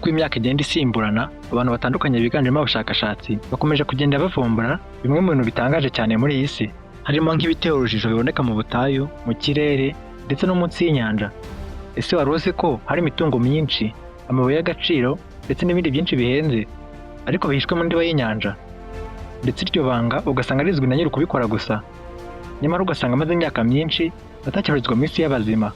uko imyaka igenda isimburana, abantu batandukanye biganjemo abashakashatsi bakomeje kugenda bavumbura bimwe mu bintu bitangaje cyane muri iyi si, harimo nk'ibitera urujijo biboneka mu butayu, mu kirere ndetse no munsi y'inyanja. Ese wari uzi ko hari imitungo myinshi, amabuye y'agaciro ndetse n'ibindi byinshi bihenze ariko bihishwe mu ndiba y'inyanja? Ndetse iryo banga ugasanga rizwi na nyiri kubikora gusa, nyamara ugasanga amaze imyaka myinshi atakibarizwa mu isi y'abazima.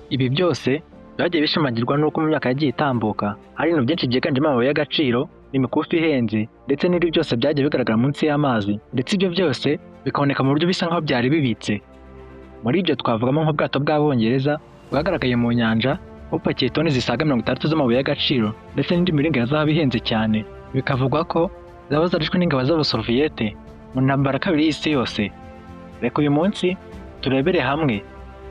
Ibi byose byagiye bishimangirwa n'uko mu myaka yagiye itambuka hari ibintu byinshi byiganjemo amabuye y'agaciro, imikufi ihenze ndetse n'ibindi byose byagiye bigaragara munsi y'amazi, ndetse ibyo byose bikaboneka mu buryo bisa nk'aho byari bibitse. Muri ibyo twavugamo nk'ubwato bw'Abongereza bwagaragaye mu nyanja bupakiye toni zisaga 60 z'amabuye y'agaciro ndetse n'indi miringa ya zahabu ihenze cyane, bikavugwa ko zaba zarishwe n'ingabo z'Abasoviyete mu ntambara kabiri y'isi yose. Reka uyu munsi turebere hamwe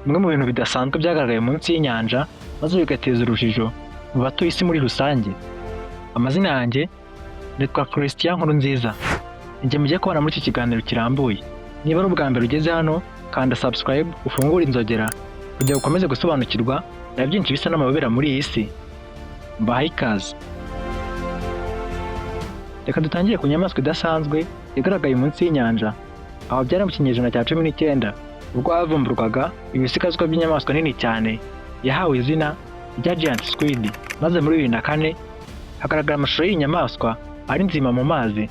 bimwe mu bintu bidasanzwe byagaragaye munsi y'inyanja maze bigateza urujijo mu batuye isi muri rusange. Amazina yanjye nitwa Christian Nkurunziza. Njye mugiye kubana muri iki kiganiro kirambuye. Niba ari ubwa mbere ugeze hano, kanda subscribe ufungure inzogera kugira ukomeze gusobanukirwa na byinshi bisa n'amayobera muri iyi si. Mbahaye ikaze. Reka dutangire ku nyamaswa idasanzwe igaragaye munsi y'inyanja, aho byari mu kinyejana cya 19 ubwo havumburwaga ibisigazwa by'inyamaswa nini cyane yahawe izina rya Giant Squid, maze muri 2004 hagaragara amashusho y'iyi nyamaswa ari nzima mu mazi.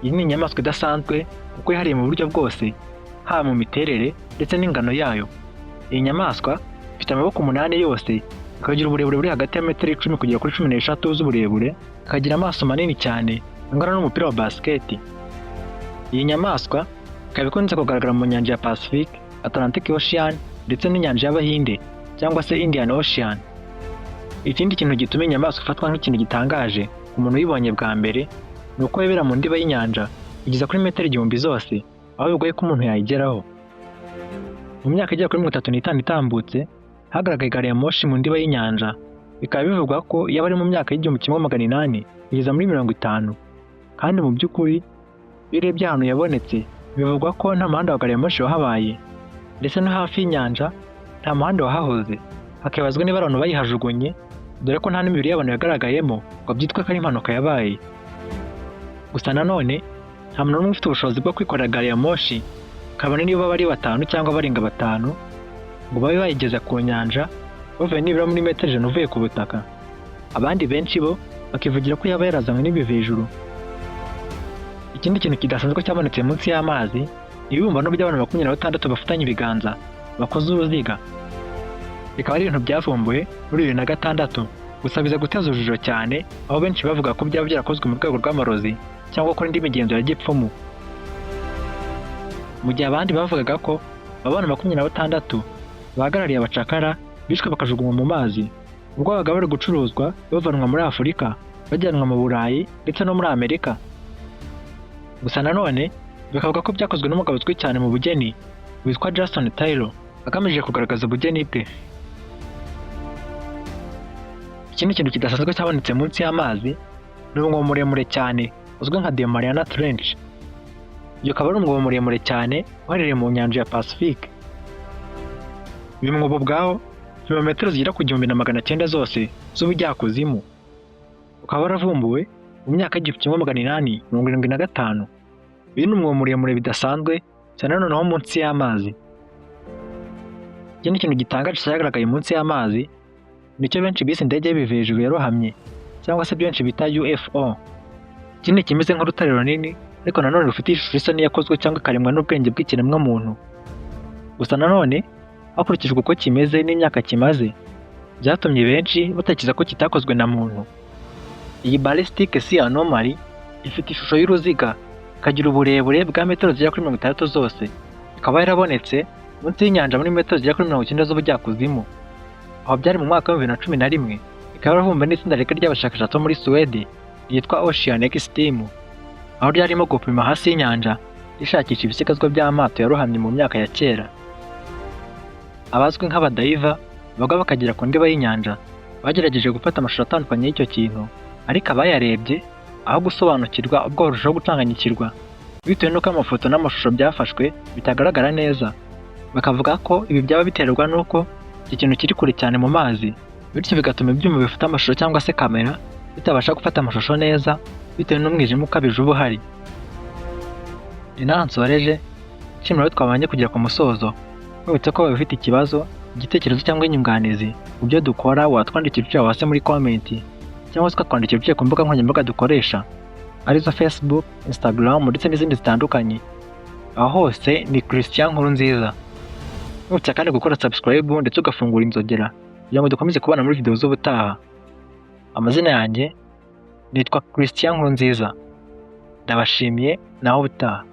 Iyi ni inyamaswa idasanzwe kuko yihariye mu buryo bwose, haba mu miterere ndetse n'ingano yayo. Iyi nyamaswa ifite amaboko 8 yose, ikagira uburebure buri hagati ya metero 10 kugera kuri 13 z'uburebure, ikagira amaso manini cyane angana n'umupira wa basket. Iyi nyamaswa ikaba ikunze kugaragara mu nyanja ya Pacific, Atlantic Ocean ndetse n'inyanja y'Abahinde cyangwa se Indian Ocean. Ikindi kintu gituma inyamaswa ifatwa nk'ikintu gitangaje umuntu uyibonye bwa mbere ni uko yibera mu ndiba y'inyanja igeza kuri metero 1000 zose, aho bigoye ko umuntu yayigeraho. Mu myaka igera kuri 35 itambutse hagaragaye gari ya moshi mu ndiba y'inyanja, bikaba bivugwa ko yaba ari mu myaka y'1800 kugeza muri 50, kandi mu by'ukuri birebye ahantu yabonetse bivugwa ko nta muhanda wa gari ya moshi wahabaye, ndetse no hafi y'inyanja nta muhanda wahahoze. Hakibazwa niba abantu bayihajugunye, dore ko nta n'imibiri y'abantu yagaragayemo ngo byitwe ko ari impanuka yabaye. Gusa nanone nta muntu n'umwe ufite ubushobozi bwo kwikorera gari ya moshi kabone niba bari 5 cyangwa barenga 5 ngo babe bayigeza ku nyanja bavuye nibura muri metero 100 uvuye ku butaka. Abandi benshi bo bakivugira ko yaba yarazanywe n'ibiva hejuru. Ikindi kintu kidasanzwe cyabonetse munsi y'amazi ibibumbano by'abantu 26 bafatanye ibiganza bakoze uruziga. Bikaba ari ibintu byavumbuwe muri 2006, gusa biza guteza urujijo cyane, aho benshi bavuga ko byaba byarakozwe mu rwego rw'amarozi cyangwa ko indi migenzo ya gipfumu. Mu gihe abandi bavugaga ko abana 26 bahagarariye abacakara bishwe bakajugunywa mu mazi ubwo babaga bari gucuruzwa bavanwa muri Afurika bajyanwa mu Burayi ndetse no muri Amerika. Gusa nanone bikavuga ko byakozwe n'umugabo uzwi cyane mu bugeni witwa Jason Taylor agamije kugaragaza ubugeni bwe. Ikindi kintu kidasanzwe cyabonetse munsi y'amazi ni umwobo muremure cyane uzwi nka The Mariana Trench. Iyo akaba ari umwobo muremure cyane uherereye mu nyanja ya Pacific. Uyu mwobo bwawo kilometero zigera ku 1900 zose z'ubujyakuzimu, ukaba waravumbuwe mu myaka y'1875. Uyu ni umwobo muremure bidasanzwe cyane noneho munsi y'amazi. Ikindi kintu gitangaje cyagaragaye munsi y'amazi nicyo benshi bise indege y'ibiva hejuru yarohamye cyangwa se benshi bita UFO. Ikindi kimeze nk'urutare runini ariko nanone rufite ishusho isa n'iyakozwe cyangwa karemwa n'ubwenge bw'ikiremwa muntu. Gusa nanone hakurikijwe uko kimeze n'imyaka kimaze byatumye benshi batekereza ko kitakozwe na muntu. Iyi ballistic sea anomaly ifite ishusho y'uruziga, ikagira uburebure bwa metero zigera kuri 60 zose, ikaba yarabonetse munsi y'inyanja muri metero zigera kuri 90 z'ubujyakuzimu, aho byari mu mwaka wa 2011. Ikaba yaravumbuwe n'itsinda rigari ry'abashakashatsi muri Sweden ryitwa Ocean X Team, aho ryarimo gupima hasi y'inyanja rishakisha ibisigazwa by'amato yarohamye mu myaka ya kera. Abazwi nk'abadaiva baga bakagera ku ndiba y'inyanja bagerageje gufata amashusho atandukanye y'icyo kintu, ariko abayarebye aho gusobanukirwa ubwo barushaho gutanganyikirwa bitewe n'uko amafoto n'amashusho byafashwe bitagaragara neza. Bakavuga ko ibi byaba biterwa n'uko iki kintu kiri kure cyane mu mazi bityo bigatuma ibyuma bifata amashusho cyangwa se kamera bitabasha gufata amashusho neza bitewe n'umwijima ukabije uba uhari. Ni naho nsoreje nshimira abo twabanye kugera ku musozo, wibutsa ko waba ufite ikibazo, igitekerezo cyangwa inyunganizi mu byo dukora watwandikira uciye hasi muri komenti cyangwa se ukatwandikira uciye ku mbuga nkoranyambaga dukoresha arizo Facebook, Instagram ndetse n'izindi zitandukanye. Aho hose ni Christian Nkurunziza. Wibutsa kandi gukora subscribe ndetse ugafungura inzogera kugira ngo dukomeze kubana muri video z'ubutaha. Amazina yanjye nitwa Christian Nkurunziza. Ndabashimiye naho ubutaha.